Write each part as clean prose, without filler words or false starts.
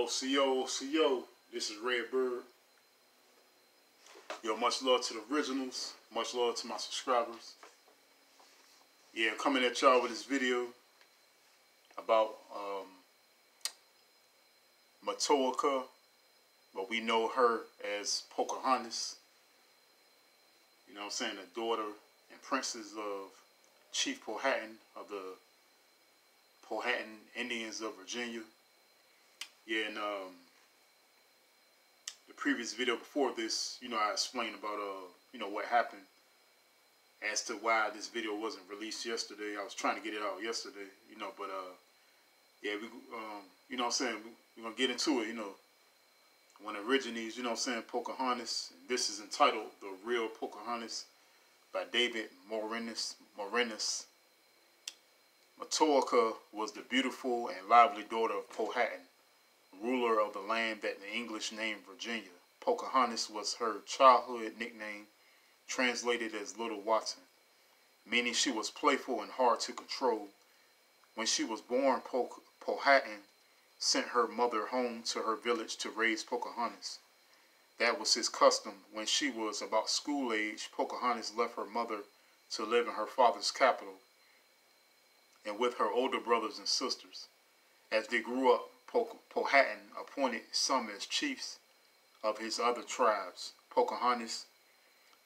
OCO, this is Red Bird. Yo, much love to the originals. Much love to my subscribers. Yeah, coming at y'all with this video about Matoaka, but we know her as Pocahontas. You know what I'm saying? The daughter and princess of Chief Powhatan of the Powhatan Indians of Virginia. Yeah, and the previous video before this, you know, I explained about you know, what happened as to why this video wasn't released yesterday. I was trying to get it out yesterday, you know, but yeah, we you know what I'm saying, we're gonna get into it, you know. When it originates, you know what I'm saying, Pocahontas. This is entitled The Real Pocahontas by David Morenis. Matoaka was the beautiful and lively daughter of Powhatan, ruler of the land that the English named Virginia. Pocahontas was her childhood nickname, translated as Little Watson, meaning she was playful and hard to control. When she was born, Powhatan sent her mother home to her village to raise Pocahontas. That was his custom. When she was about school age, Pocahontas left her mother to live in her father's capital and with her older brothers and sisters. As they grew up, Powhatan appointed some as chiefs of his other tribes. Pocahontas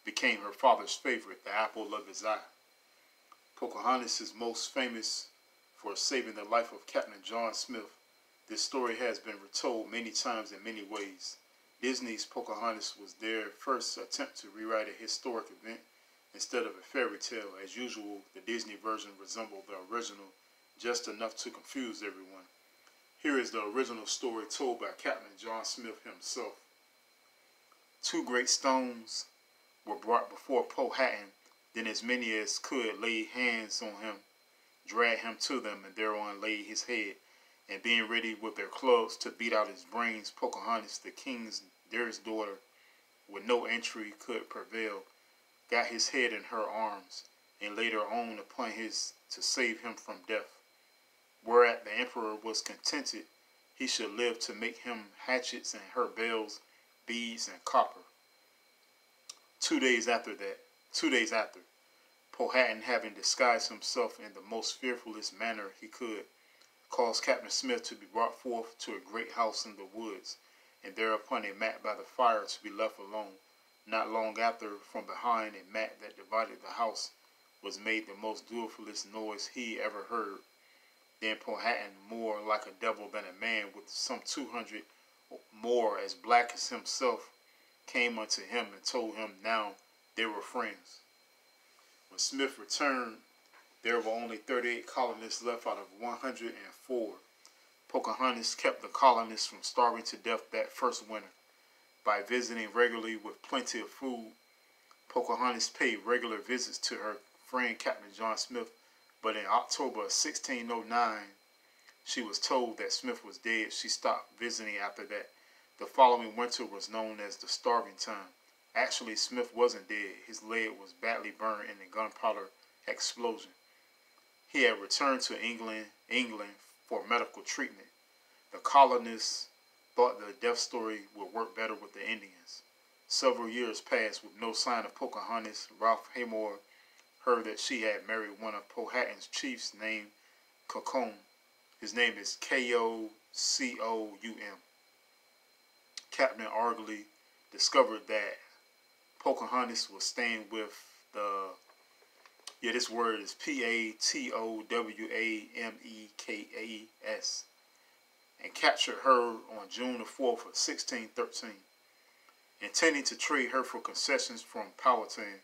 became her father's favorite, the apple of his eye. Pocahontas is most famous for saving the life of Captain John Smith. This story has been retold many times in many ways. Disney's Pocahontas was their first attempt to rewrite a historic event instead of a fairy tale. As usual, the Disney version resembled the original just enough to confuse everyone. Here is the original story told by Captain John Smith himself. 2 great stones were brought before Powhatan, then as many as could laid hands on him, dragged him to them, and thereon laid his head. And being ready with their clubs to beat out his brains, Pocahontas, the king's dearest daughter, with no entry could prevail, got his head in her arms, and laid her own upon his to save him from death. Whereat the emperor was contented he should live to make him hatchets and her bells, beads, and copper. 2 days after, Powhatan, having disguised himself in the most fearfulest manner he could, caused Captain Smith to be brought forth to a great house in the woods, and there upon a mat by the fire to be left alone. Not long after, from behind a mat that divided the house, was made the most dolefulest noise he ever heard. Then Powhatan, more like a devil than a man, with some 200 more as black as himself, came unto him and told him now they were friends. When Smith returned, there were only 38 colonists left out of 104. Pocahontas kept the colonists from starving to death that first winter by visiting regularly with plenty of food. Pocahontas paid regular visits to her friend Captain John Smith, but in October 1609, she was told that Smith was dead. She stopped visiting after that. The following winter was known as the starving time. Actually, Smith wasn't dead. His leg was badly burned in a gunpowder explosion. He had returned to England for medical treatment. The colonists thought the death story would work better with the Indians. Several years passed with no sign of Pocahontas. Ralph Haymore heard that she had married one of Powhatan's chiefs named Kocoum. His name is Kocoum. Captain Argley discovered that Pocahontas was staying with the, this word is Patowamekas, and captured her on June the 4th of 1613, intending to trade her for concessions from Powhatan.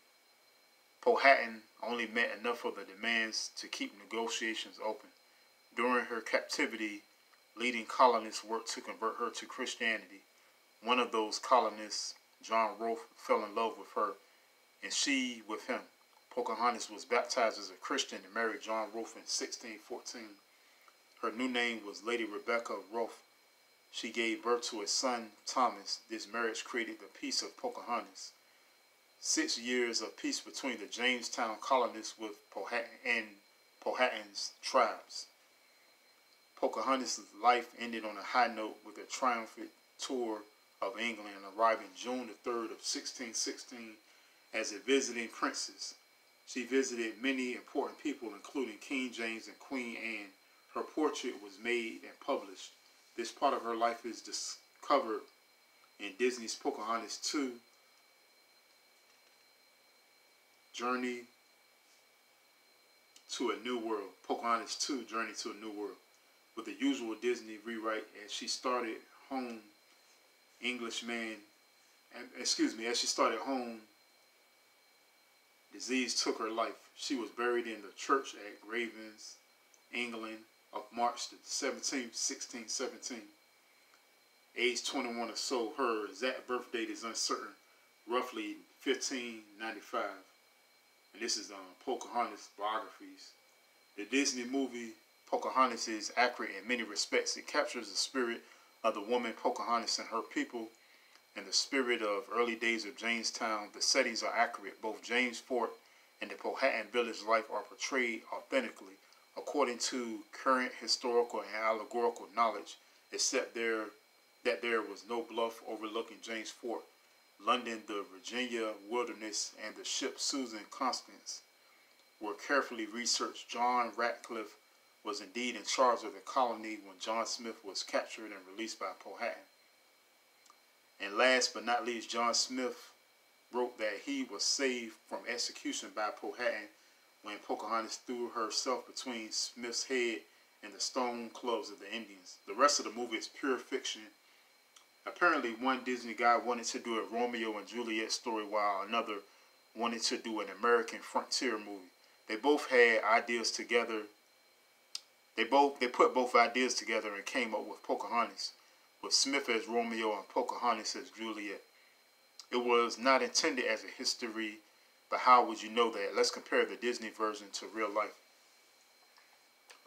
Powhatan only met enough of the demands to keep negotiations open. During her captivity, leading colonists worked to convert her to Christianity. One of those colonists, John Rolfe, fell in love with her, and she with him. Pocahontas was baptized as a Christian and married John Rolfe in 1614. Her new name was Lady Rebecca Rolfe. She gave birth to a son, Thomas. This marriage created the Peace of Pocahontas. 6 years of peace between the Jamestown colonists with Powhatan and Powhatan's tribes. Pocahontas' life ended on a high note with a triumphant tour of England, arriving June the 3rd of 1616 as a visiting princess. She visited many important people, including King James and Queen Anne. Her portrait was made and published. This part of her life is discovered in Disney's Pocahontas 2, Journey to a New World. Pocahontas 2, Journey to a New World. With the usual Disney rewrite, as she started home, disease took her life. She was buried in the church at Ravens, England, of March the 17th, 1617. Age 21 or so, her exact birth date is uncertain, roughly 1595. And this is Pocahontas biographies. The Disney movie Pocahontas is accurate in many respects. It captures the spirit of the woman Pocahontas and her people, and the spirit of early days of Jamestown. The settings are accurate. Both James Fort and the Powhatan village life are portrayed authentically, according to current historical and allegorical knowledge, except that there was no bluff overlooking James Fort, London, the Virginia wilderness, and the ship Susan Constance were carefully researched. John Ratcliffe was indeed in charge of the colony when John Smith was captured and released by Powhatan. And last but not least, John Smith wrote that he was saved from execution by Powhatan when Pocahontas threw herself between Smith's head and the stone clubs of the Indians. The rest of the movie is pure fiction. Apparently, one Disney guy wanted to do a Romeo and Juliet story, while another wanted to do an American frontier movie. They both had ideas together. They put both ideas together and came up with Pocahontas, with Smith as Romeo and Pocahontas as Juliet. It was not intended as a history, but how would you know that? Let's compare the Disney version to real life.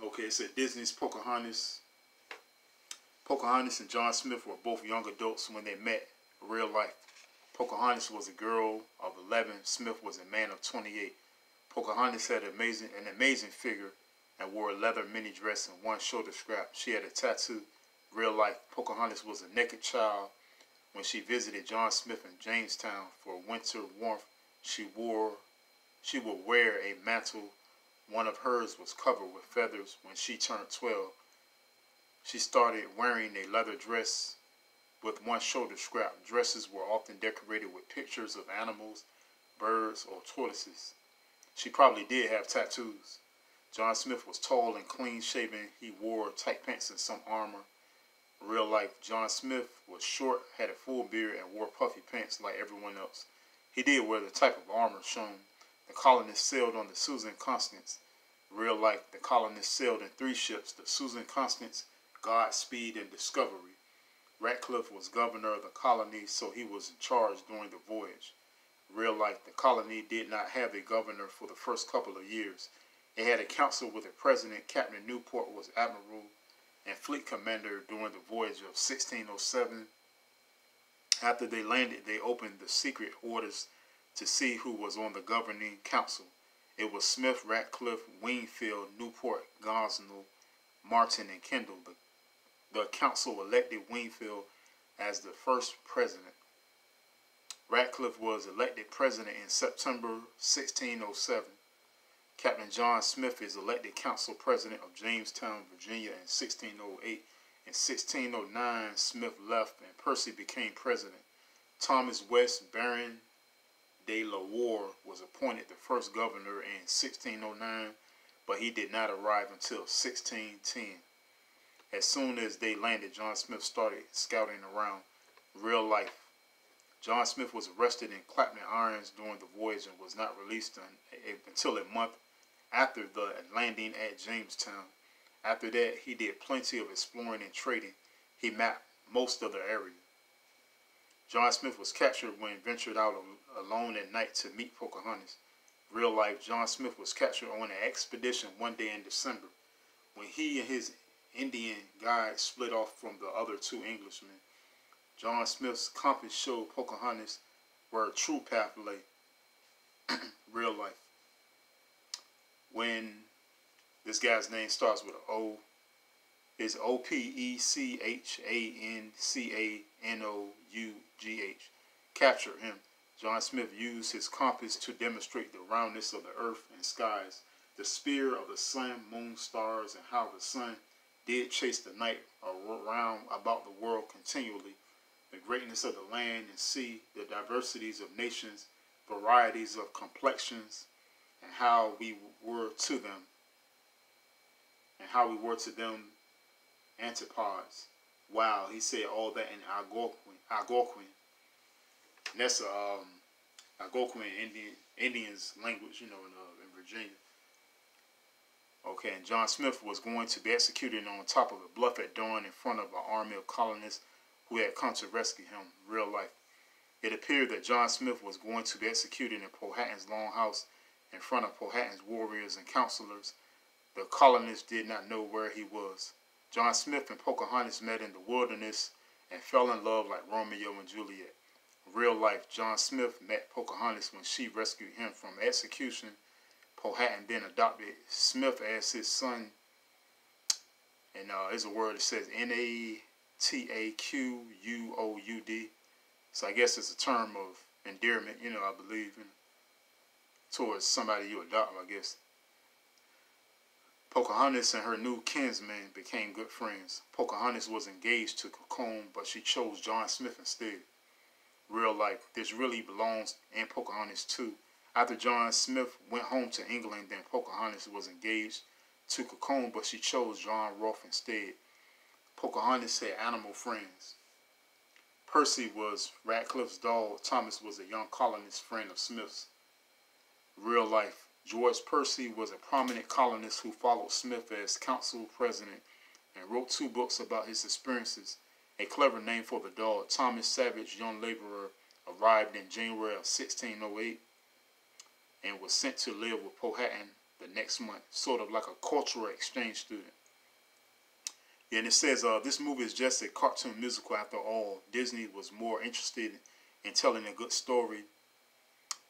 Okay, it said Disney's Pocahontas. Pocahontas and John Smith were both young adults when they met in real life. Pocahontas was a girl of 11. Smith was a man of 28. Pocahontas had an amazing figure and wore a leather mini dress and one shoulder strap. She had a tattoo. Real life, Pocahontas was a naked child when she visited John Smith in Jamestown for winter warmth. She would wear a mantle. One of hers was covered with feathers. When she turned 12, she started wearing a leather dress with one shoulder strap. Dresses were often decorated with pictures of animals, birds, or tortoises. She probably did have tattoos. John Smith was tall and clean-shaven. He wore tight pants and some armor. Real life, John Smith was short, had a full beard, and wore puffy pants like everyone else. He did wear the type of armor shown. The colonists sailed on the Susan Constance. Real life, the colonists sailed in 3 ships, the Susan Constance, Godspeed, and Discovery. Ratcliffe was governor of the colony, so he was in charge during the voyage. Real life, the colony did not have a governor for the first couple of years. It had a council with a president. Captain Newport was admiral and fleet commander during the voyage of 1607. After they landed, they opened the secret orders to see who was on the governing council. It was Smith, Ratcliffe, Wingfield, Newport, Gosnell, Martin, and Kendall. The council elected Wingfield as the first president. Ratcliffe was elected president in September 1607. Captain John Smith is elected council president of Jamestown, Virginia in 1608. In 1609, Smith left and Percy became president. Thomas West, Baron de la Warr, was appointed the first governor in 1609, but he did not arrive until 1610. As soon as they landed, John Smith started scouting around. Real life. John Smith was arrested in Clapton Irons during the voyage and was not released until a month after the landing at Jamestown. After that, he did plenty of exploring and trading. He mapped most of the area. John Smith was captured when he ventured out alone at night to meet Pocahontas. Real life, John Smith was captured on an expedition one day in December when he and his Indian guide split off from the other 2 Englishmen. John Smith's compass showed Pocahontas where a true path lay. Real life. When this guy's name starts with an O, It's Opechancanou-gh. Captured him. John Smith used his compass to demonstrate the roundness of the earth and skies, the sphere of the sun, moon, stars, and how the sun did chase the night around about the world continually, the greatness of the land and sea, the diversities of nations, varieties of complexions, and how we were to them, antipods. Wow, he said all that in Algonquin. And that's Algonquin Indians language, in Virginia. Okay, and John Smith was going to be executed on top of a bluff at dawn in front of an army of colonists who had come to rescue him. Real life. It appeared that John Smith was going to be executed in Powhatan's longhouse in front of Powhatan's warriors and counselors. The colonists did not know where he was. John Smith and Pocahontas met in the wilderness and fell in love like Romeo and Juliet. Real life, John Smith met Pocahontas when she rescued him from execution. Powhatan then adopted Smith as his son. And there's a word that says Nataquoud. So I guess it's a term of endearment, I believe, towards somebody you adopt, I guess. Pocahontas and her new kinsman became good friends. Pocahontas was engaged to Cocoon, but she chose John Smith instead. Real life, this really belongs in Pocahontas too. After John Smith went home to England, then Pocahontas was engaged to Cocoon, but she chose John Rolfe instead. Pocahontas had animal friends. Percy was Radcliffe's dog. Thomas was a young colonist friend of Smith's. Real life, George Percy was a prominent colonist who followed Smith as council president and wrote 2 books about his experiences. A clever name for the dog, Thomas Savage, young laborer, arrived in January of 1608 and was sent to live with Powhatan the next month, sort of like a cultural exchange student. And it says this movie is just a cartoon musical after all. Disney was more interested in telling a good story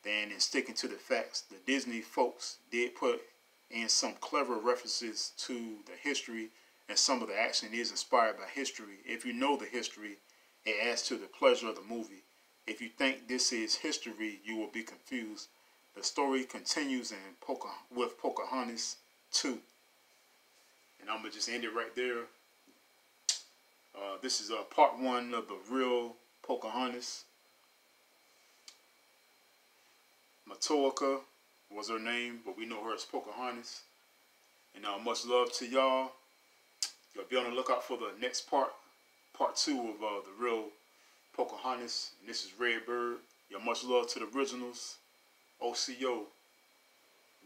than in sticking to the facts. The Disney folks did put in some clever references to the history, and some of the action is inspired by history. If you know the history, it adds to the pleasure of the movie. If you think this is history, you will be confused. The story continues with Pocahontas 2. And I'm going to just end it right there. This is part 1 of the real Pocahontas. Matoaka was her name, but we know her as Pocahontas. And much love to y'all. You'll be on the lookout for the next part 2 of the real Pocahontas. And this is Redbird. Much love to the originals. OCO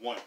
1.